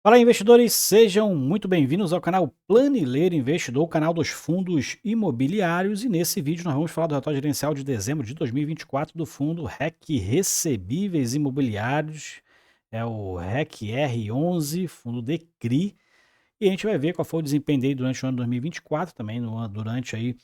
Fala, investidores, sejam muito bem-vindos ao canal Planileiro Investidor, o canal dos fundos imobiliários. E nesse vídeo nós vamos falar do relatório gerencial de dezembro de 2024 do fundo REC Recebíveis Imobiliários, é o REC R11, fundo de CRI. E a gente vai ver qual foi o desempenho dele durante o ano 2024, também durante aí,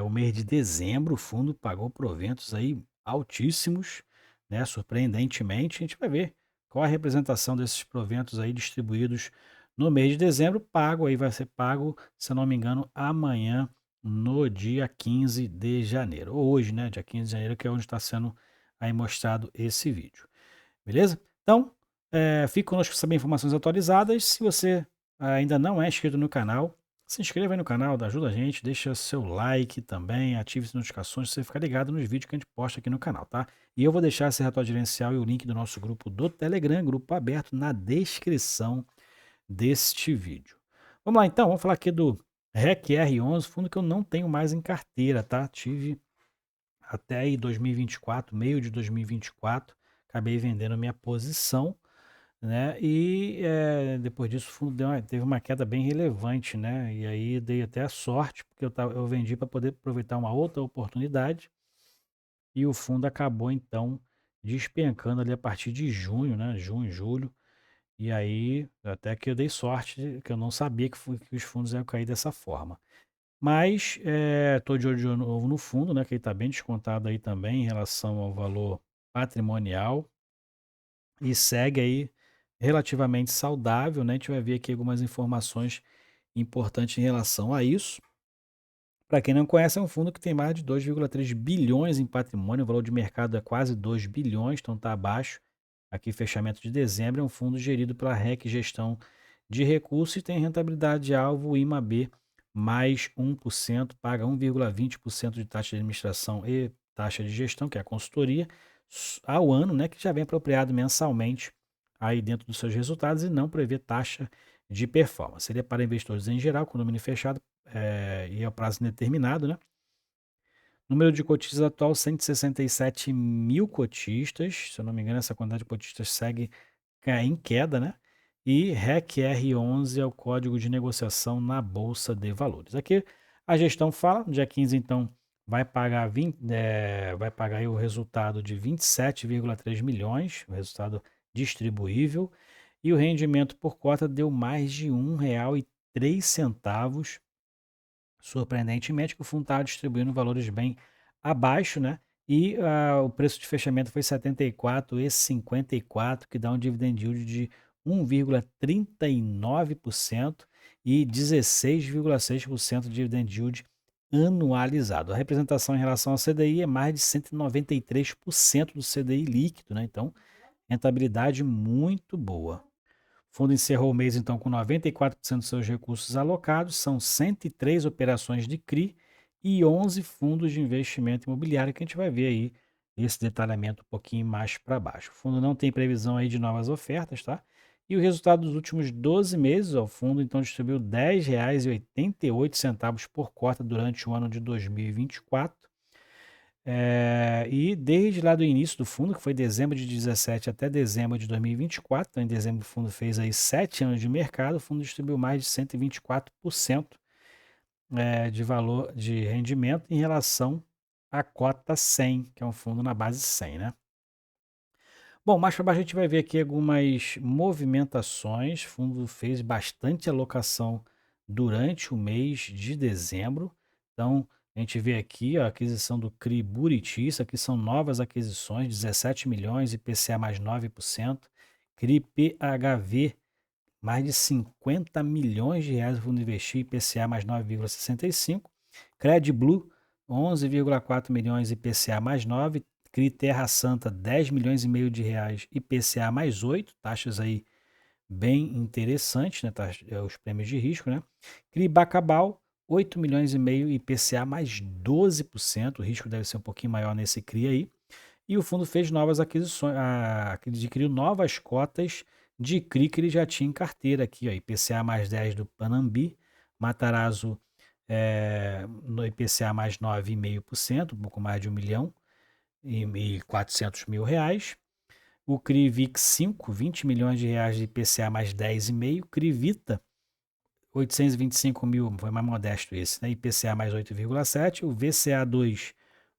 o mês de dezembro. O fundo pagou proventos aí altíssimos, né, surpreendentemente. A gente vai ver qual a representação desses proventos aí distribuídos no mês de dezembro, vai ser pago, se eu não me engano, amanhã, no dia 15 de janeiro. Ou hoje, né, dia 15 de janeiro, que é onde está sendo aí mostrado esse vídeo. Beleza? Então, fique conosco para saber informações atualizadas. Se você ainda não é inscrito no canal, se inscreva aí no canal, ajuda a gente, deixa seu like também, ative as notificações para você ficar ligado nos vídeos que a gente posta aqui no canal, tá? E eu vou deixar esse relatório gerencial e o link do nosso grupo do Telegram, grupo aberto, na descrição deste vídeo. Vamos lá então, vamos falar aqui do REC R11, fundo que eu não tenho mais em carteira, tá? Tive até aí 2024, meio de 2024, acabei vendendo a minha posição, né? E depois disso o fundo teve uma queda bem relevante, né? E aí dei até a sorte, porque eu vendi para poder aproveitar uma outra oportunidade, e o fundo acabou então despencando ali a partir de junho, né? Junho, julho. E aí até que eu dei sorte, que eu não sabia que os fundos iam cair dessa forma. Mas estou de olho de novo no fundo, né? Que ele está bem descontado aí também em relação ao valor patrimonial e segue aí relativamente saudável, né? A gente vai ver aqui algumas informações importantes em relação a isso. Para quem não conhece, é um fundo que tem mais de 2,3 bilhões em patrimônio, o valor de mercado é quase 2 bilhões, então está abaixo. Aqui, fechamento de dezembro, é um fundo gerido pela REC Gestão de Recursos e tem rentabilidade alvo IMAB mais 1%, paga 1,20% de taxa de administração e taxa de gestão, que é a consultoria, ao ano, né, que já vem apropriado mensalmente aí dentro dos seus resultados e não prevê taxa de performance. Seria para investidores em geral, com domínio fechado e a prazo indeterminado, né? Número de cotistas atual, 167 mil cotistas. Se eu não me engano, essa quantidade de cotistas segue em queda, né? E REC R11 é o código de negociação na Bolsa de Valores. Aqui a gestão fala, no dia 15, então, vai pagar aí o resultado de 27,3 milhões, o resultado distribuível, e o rendimento por cota deu mais de R$ 1,03. Surpreendentemente, que o fundo estava distribuindo valores bem abaixo, né? E o preço de fechamento foi R$ 74,54, que dá um dividend yield de 1,39% e 16,6% de dividend yield anualizado. A representação em relação ao CDI é mais de 193% do CDI líquido, né? Então, rentabilidade muito boa. O fundo encerrou o mês, então, com 94% dos seus recursos alocados, são 103 operações de CRI e 11 fundos de investimento imobiliário, que a gente vai ver aí esse detalhamento um pouquinho mais para baixo. O fundo não tem previsão aí de novas ofertas, tá? E o resultado dos últimos 12 meses, ó, o fundo então distribuiu R$ 10,88 por cota durante o ano de 2024. E desde lá do início do fundo, que foi dezembro de 17 até dezembro de 2024, então em dezembro o fundo fez aí 7 anos de mercado, o fundo distribuiu mais de 124% de valor de rendimento em relação à cota 100, que é um fundo na base 100, né? Bom, mais para baixo a gente vai ver aqui algumas movimentações. O fundo fez bastante alocação durante o mês de dezembro. Então, a gente vê aqui a aquisição do CRI Buriti, isso aqui são novas aquisições, 17 milhões, IPCA mais 9%, CRI PHV, mais de 50 milhões de reais o fundo investir, IPCA mais 9,65%, Cred Blue, 11,4 milhões, IPCA mais 9%, CRI Terra Santa, 10 milhões e meio de reais, IPCA mais 8, taxas aí bem interessantes, né? Os prêmios de risco, né? CRI Bacabal, 8 milhões e meio, IPCA mais 12%, o risco deve ser um pouquinho maior nesse CRI aí. E o fundo fez novas aquisições, adquiriu novas cotas de CRI que ele já tinha em carteira aqui, ó, IPCA mais 10 do Panambi, Matarazzo no IPCA mais 9,5%, um pouco mais de 1 milhão e 400 mil reais. O CRI VIX 5, 20 milhões de reais de IPCA mais 10,5. CRI Vita, 825 mil, foi mais modesto esse, né? IPCA mais 8,7. O VCA 2,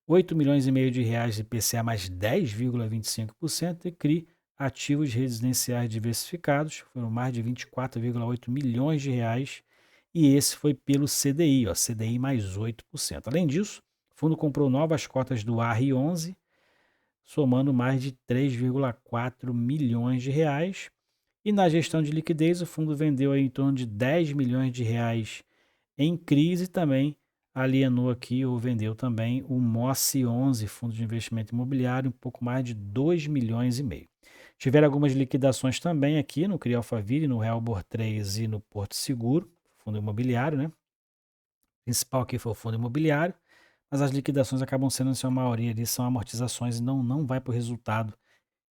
8 milhões e meio de reais de IPCA mais 10,25%. E CRI ativos residenciais diversificados, foram mais de 24,8 milhões de reais. E esse foi pelo CDI, ó, CDI mais 8%. Além disso, o fundo comprou novas cotas do AR11, somando mais de 3,4 milhões de reais. E na gestão de liquidez, o fundo vendeu aí em torno de 10 milhões de reais em crise. Também alienou aqui ou vendeu também o MOSSI 11, Fundo de Investimento Imobiliário, um pouco mais de 2 milhões e meio. Tiveram algumas liquidações também aqui no CRI Alphaville, no Realbor 3 e no Porto Seguro, fundo imobiliário, né? O principal aqui foi o fundo imobiliário, mas as liquidações acabam sendo, em sua maioria, ali, são amortizações e não vai para o resultado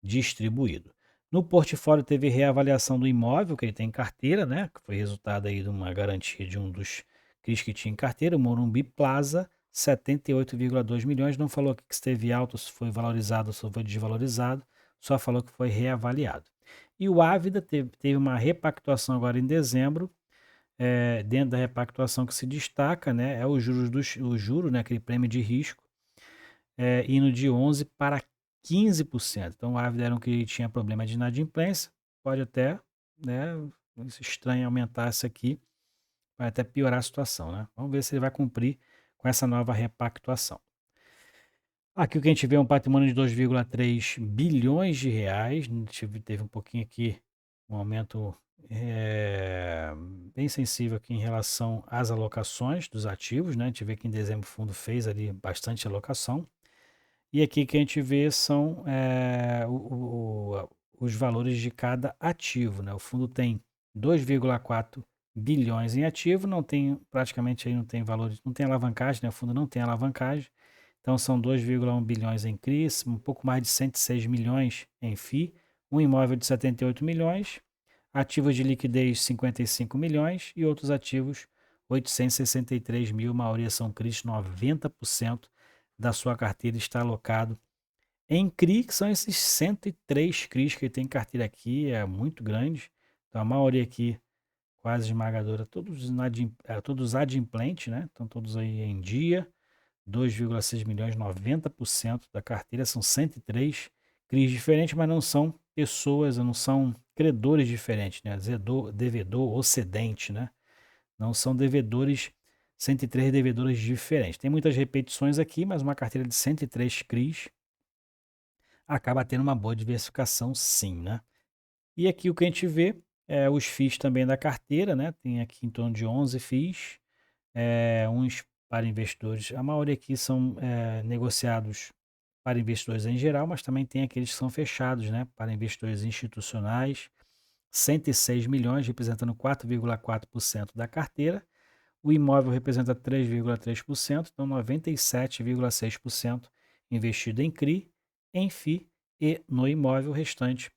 distribuído. No portfólio teve reavaliação do imóvel que ele tem em carteira, né? Que foi resultado aí de uma garantia de um dos CRIs que tinha em carteira, o Morumbi Plaza, 78,2 milhões. Não falou que esteve alto, se foi valorizado ou se foi desvalorizado, só falou que foi reavaliado. E o Ávida teve uma repactuação agora em dezembro. Dentro da repactuação que se destaca, né, é o juro, né, aquele prêmio de risco, indo de 11% para 15%. Então, o Ávila era um que tinha problema de inadimplência, pode até, né, estranho aumentar isso aqui, vai até piorar a situação, né? Vamos ver se ele vai cumprir com essa nova repactuação. Aqui o que a gente vê é um patrimônio de 2,3 bilhões de reais, teve um pouquinho aqui, um aumento bem sensível aqui em relação às alocações dos ativos, né? A gente vê que em dezembro o fundo fez ali bastante alocação. E aqui que a gente vê são os valores de cada ativo, né? O fundo tem 2,4 bilhões em ativo, não tem praticamente aí não tem valores, não tem alavancagem, né? O fundo não tem alavancagem. Então são 2,1 bilhões em CRIs, um pouco mais de 106 milhões em FI, um imóvel de 78 milhões, ativos de liquidez 55 milhões e outros ativos 863 mil, a maioria são CRIs, 90% da sua carteira está alocado em CRI, que são esses 103 CRIs que tem carteira aqui, é muito grande. Então a maioria aqui, quase esmagadora, todos adimplentes, né? Estão todos aí em dia. 2,6 milhões, 90% da carteira, são 103 CRIs diferentes, mas não são pessoas, não são credores diferentes, né? Devedor ou cedente, né? Não são devedores, 103 devedores diferentes. Tem muitas repetições aqui, mas uma carteira de 103 CRIs acaba tendo uma boa diversificação, sim, né? E aqui o que a gente vê é os FIIs também da carteira, né? Tem aqui em torno de 11 FIIs, uns para investidores. A maioria aqui são negociados para investidores em geral, mas também tem aqueles que são fechados, né? Para investidores institucionais. 106 milhões, representando 4,4% da carteira. O imóvel representa 3,3%, então 97,6% investido em CRI, em FI e no imóvel. O restante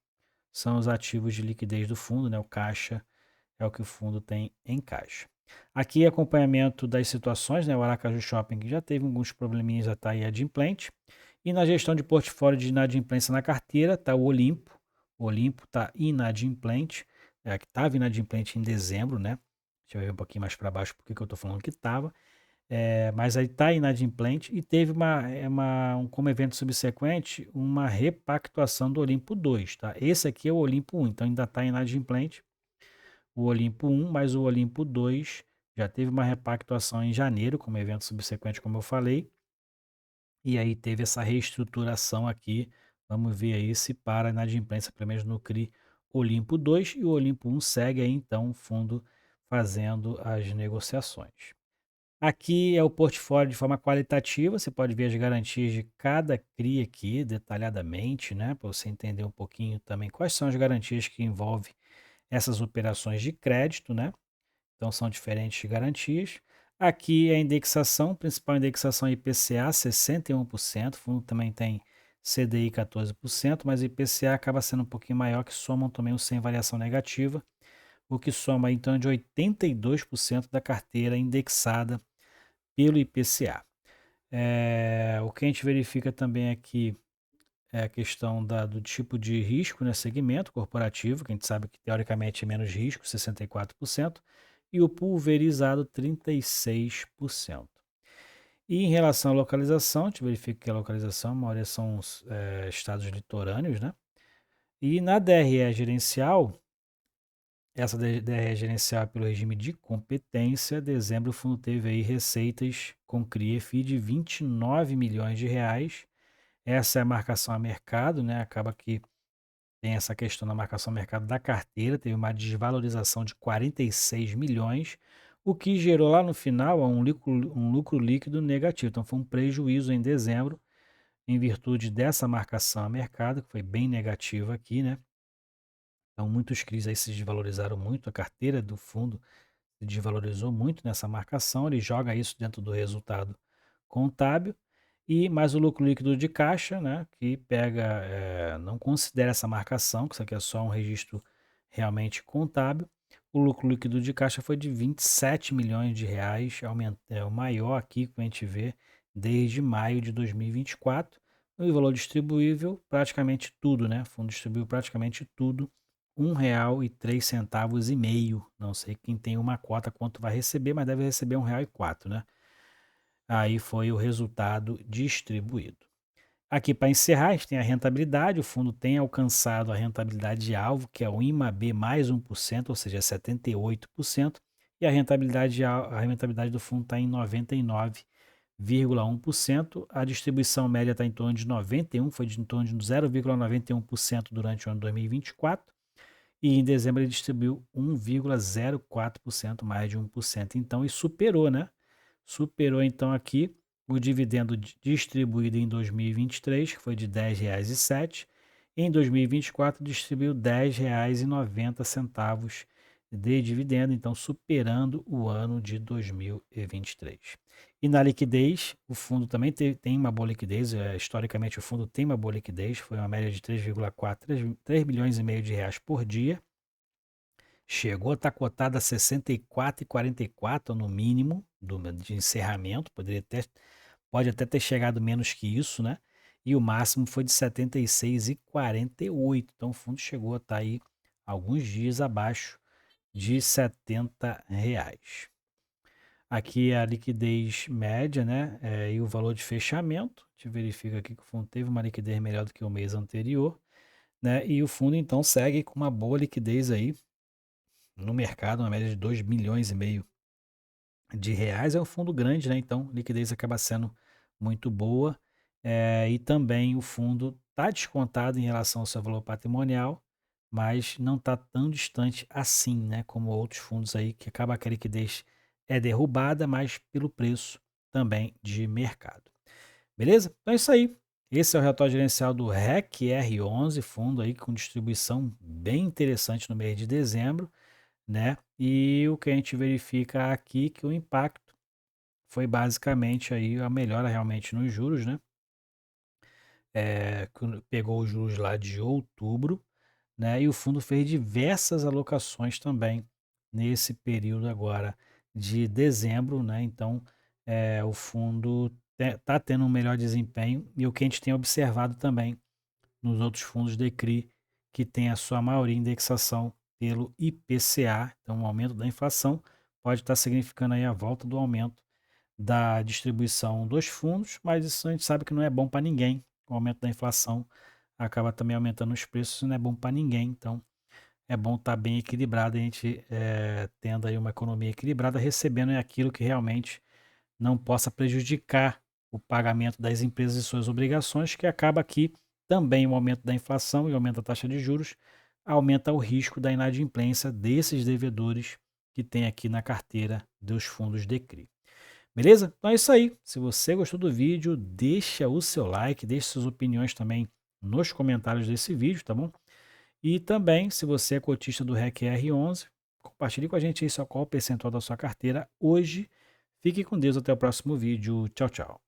são os ativos de liquidez do fundo, né? O caixa é o que o fundo tem em caixa. Aqui acompanhamento das situações, né? O Aracaju Shopping já teve alguns probleminhas, já está aí adimplente. E na gestão de portfólio de inadimplência na carteira está o Olimpo. O Olimpo está inadimplente, que estava inadimplente em dezembro, né? Deixa eu ver um pouquinho mais para baixo porque que eu estou falando que estava. Mas aí está inadimplente e teve como evento subsequente, uma repactuação do Olimpo 2, tá? Esse aqui é o Olimpo 1, então ainda está inadimplente o Olimpo 1, mas o Olimpo 2 já teve uma repactuação em janeiro, como evento subsequente, como eu falei, e aí teve essa reestruturação aqui. Vamos ver aí se para a inadimplência, pelo menos no CRI Olimpo 2, e o Olimpo 1 segue aí então o fundo fazendo as negociações. Aqui é o portfólio de forma qualitativa, você pode ver as garantias de cada CRI aqui detalhadamente, né, para você entender um pouquinho também quais são as garantias que envolvem essas operações de crédito, né? Então são diferentes garantias. Aqui é a indexação, principal indexação IPCA 61%, o fundo também tem CDI 14%, mas o IPCA acaba sendo um pouquinho maior, que somam também o sem variação negativa, o que soma em torno de 82% da carteira indexada pelo IPCA. O que a gente verifica também aqui é a questão do tipo de risco, né, segmento corporativo, que a gente sabe que teoricamente é menos risco, 64%, e o pulverizado, 36%. E em relação à localização, a gente verifica que a localização, a maioria são estados litorâneos, né? E na DRE gerencial, essa DRE gerencial é pelo regime de competência, dezembro o fundo teve aí receitas com CRIEFI de 29 milhões de reais. Essa é a marcação a mercado, né? Acaba que tem essa questão da marcação a mercado da carteira, teve uma desvalorização de 46 milhões, o que gerou lá no final um lucro líquido negativo. Então foi um prejuízo em dezembro, em virtude dessa marcação a mercado, que foi bem negativa aqui, né? Então muitos CRIs aí se desvalorizaram muito, a carteira do fundo se desvalorizou muito nessa marcação, ele joga isso dentro do resultado contábil e mais o lucro líquido de caixa, né, que não considera essa marcação, que isso aqui é só um registro realmente contábil. O lucro líquido de caixa foi de 27 milhões de reais, é o maior aqui que a gente vê desde maio de 2024. E o valor distribuível, praticamente tudo, né? O fundo distribuiu praticamente tudo, R$ 1,03,5. Não sei quem tem uma cota quanto vai receber, mas deve receber R$ 1,04, né? Aí foi o resultado distribuído. Aqui para encerrar, a gente tem a rentabilidade. O fundo tem alcançado a rentabilidade de alvo, que é o IMAB mais 1%, ou seja, 78%. E a rentabilidade do fundo está em 99,1%. A distribuição média está em torno de 91%, foi em torno de 0,91% durante o ano 2024. E em dezembro ele distribuiu 1,04%, mais de 1%. Então, e superou, né? Superou então aqui o dividendo distribuído em 2023, que foi de R$ 10,07. Em 2024 distribuiu R$ 10,90 de dividendo, então superando o ano de 2023. E na liquidez, o fundo também tem uma boa liquidez, historicamente o fundo tem uma boa liquidez, foi uma média de 3 bilhões e meio de reais por dia. Chegou a estar cotada a 64,44 no mínimo de encerramento, pode até ter chegado menos que isso, né? E o máximo foi de 76,48. Então o fundo chegou a estar aí alguns dias abaixo de R$ 70. Aqui é a liquidez média, né? E o valor de fechamento. A gente verifica aqui que o fundo teve uma liquidez melhor do que o mês anterior, né? E o fundo então segue com uma boa liquidez aí no mercado, uma média de 2 milhões e meio de reais. É um fundo grande, né? Então, a liquidez acaba sendo muito boa. E também o fundo está descontado em relação ao seu valor patrimonial, mas não está tão distante assim, né? Como outros fundos aí, que acaba que a liquidez é derrubada, mas pelo preço também de mercado. Beleza? Então é isso aí. Esse é o relatório gerencial do REC R11, fundo aí com distribuição bem interessante no mês de dezembro, né? E o que a gente verifica aqui que o impacto foi basicamente aí a melhora realmente nos juros, né? Pegou os juros lá de outubro, né? E o fundo fez diversas alocações também nesse período agora de dezembro, né? Então, o fundo está tendo um melhor desempenho e o que a gente tem observado também nos outros fundos de CRI, que tem a sua maioria indexação pelo IPCA, então o aumento da inflação pode estar significando aí a volta do aumento da distribuição dos fundos, mas isso a gente sabe que não é bom para ninguém. O aumento da inflação acaba também aumentando os preços, não é bom para ninguém, então é bom estar bem equilibrado, a gente tendo aí uma economia equilibrada, recebendo aquilo que realmente não possa prejudicar o pagamento das empresas e suas obrigações, que acaba aqui também o aumento da inflação e o aumento da taxa de juros aumenta o risco da inadimplência desses devedores que tem aqui na carteira dos fundos de CRI. Beleza? Então é isso aí. Se você gostou do vídeo, deixa o seu like, deixa suas opiniões também nos comentários desse vídeo, tá bom? E também, se você é cotista do REC R11, compartilhe com a gente aí qual o percentual da sua carteira hoje. Fique com Deus, até o próximo vídeo. Tchau, tchau.